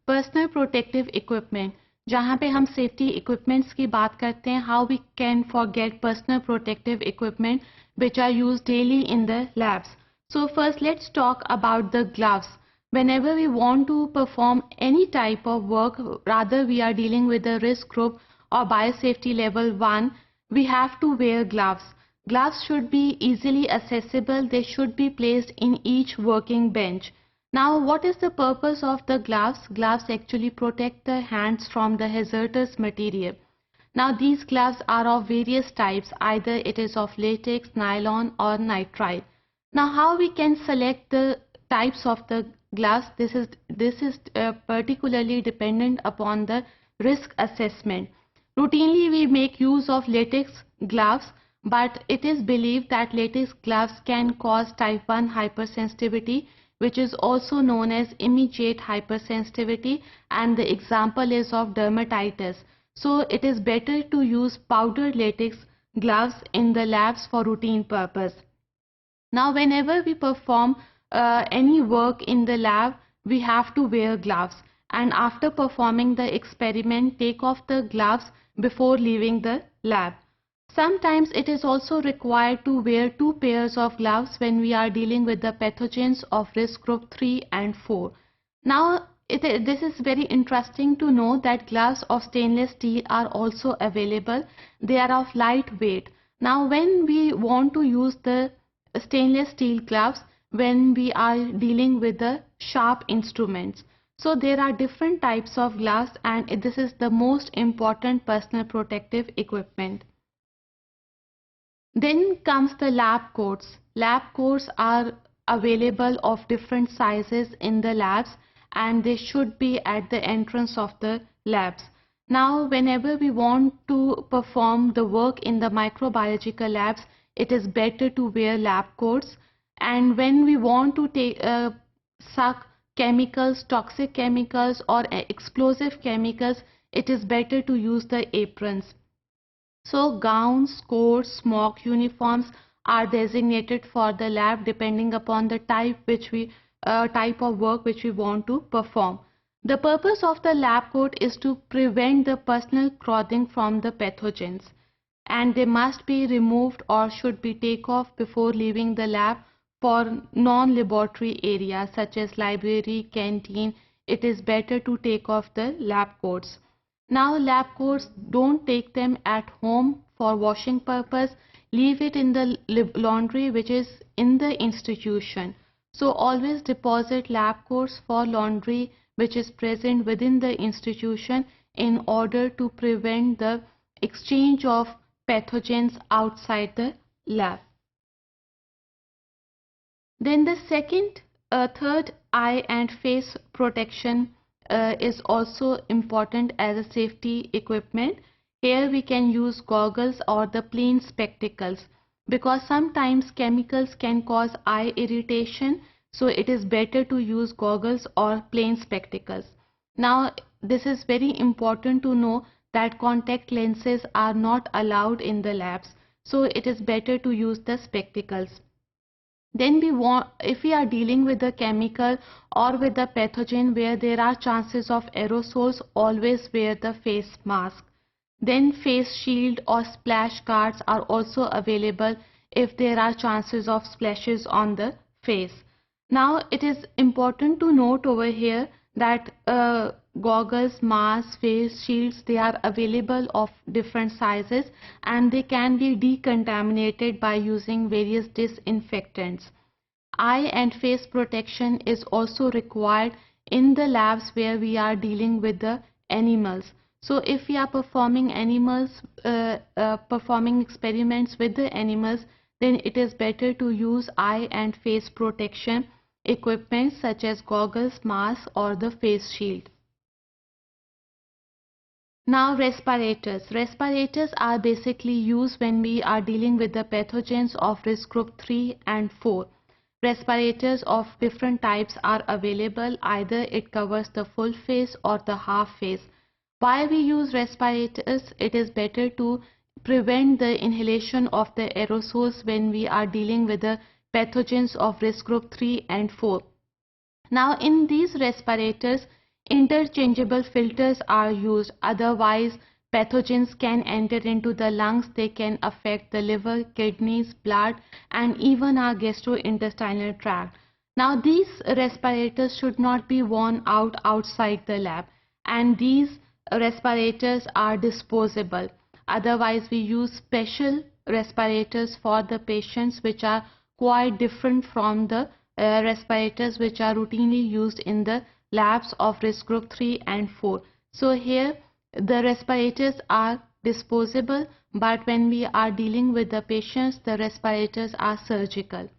Personal protective equipment, जहाँ पे हम सेफ्टी इक्विपमेंट्स की बात करते हैं. How we can forget personal protective equipment which are used daily in the labs. So first let's talk about the gloves. Whenever we want to perform any type of work, rather we are dealing with the risk group or biosafety level 1, we have to wear gloves. Gloves should be easily accessible. They should be placed in each working bench. Now what is the purpose of the gloves? Gloves actually protect the hands from the hazardous material. Now these gloves are of various types, either it is of latex, nylon or nitrile. Now how we can select the types of the gloves? This is particularly dependent upon the risk assessment. Routinely we make use of latex gloves, but it is believed that latex gloves can cause type 1 hypersensitivity, which is also known as immediate hypersensitivity, and the example is of dermatitis. So it is better to use powdered latex gloves in the labs for routine purpose. Now whenever we perform any work in the lab, we have to wear gloves, and after performing the experiment, take off the gloves before leaving the lab. Sometimes it is also required to wear 2 pairs of gloves when we are dealing with the pathogens of risk group 3 and 4. Now this is very interesting to know that gloves of stainless steel are also available. They are of light weight. Now when we want to use the stainless steel gloves, when we are dealing with the sharp instruments. So there are different types of gloves, and this is the most important personal protective equipment. Then comes the lab coats. Lab coats are available of different sizes in the labs, and they should be at the entrance of the labs. Now whenever we want to perform the work in the microbiological labs, it is better to wear lab coats. And when we want to suck chemicals, toxic chemicals or explosive chemicals, it is better to use the aprons. So gowns, coats, smock uniforms are designated for the lab depending upon the type of work which we want to perform. The purpose of the lab coat is to prevent the personal clothing from the pathogens, and they must be removed or should be taken off before leaving the lab. For non-laboratory areas such as library, canteen, it is better to take off the lab coats. Now lab coats, don't take them at home for washing purpose. Leave it in the laundry which is in the institution. So always deposit lab coats for laundry which is present within the institution in order to prevent the exchange of pathogens outside the lab. Then the third eye and face protection is also important as a safety equipment. Here we can use goggles or the plain spectacles, because sometimes chemicals can cause eye irritation, so it is better to use goggles or plain spectacles. Now this is very important to know that contact lenses are not allowed in the labs, so it is better to use the spectacles. Then if we are dealing with the chemical or with the pathogen where there are chances of aerosols, always wear the face mask. Then face shield or splash guards are also available if there are chances of splashes on the face. Now it is important to note over here that goggles, masks, face shields, they are available of different sizes, and they can be decontaminated by using various disinfectants. Eye and face protection is also required in the labs where we are dealing with the animals. So if we are performing experiments with the animals, then it is better to use eye and face protection equipment such as goggles, masks or the face shield. Now respirators. Respirators are basically used when we are dealing with the pathogens of risk group 3 and 4. Respirators of different types are available, either it covers the full face or the half face. Why we use respirators? It is better to prevent the inhalation of the aerosols when we are dealing with the pathogens of risk group 3 and 4. Now in these respirators, interchangeable filters are used, otherwise pathogens can enter into the lungs. They can affect the liver, kidneys, blood, and even our gastrointestinal tract. Now these respirators should not be worn outside the lab, and these respirators are disposable. Otherwise we use special respirators for the patients, which are quite different from the respirators which are routinely used in the labs of risk group 3 and 4. So here the respirators are disposable, but when we are dealing with the patients, the respirators are surgical.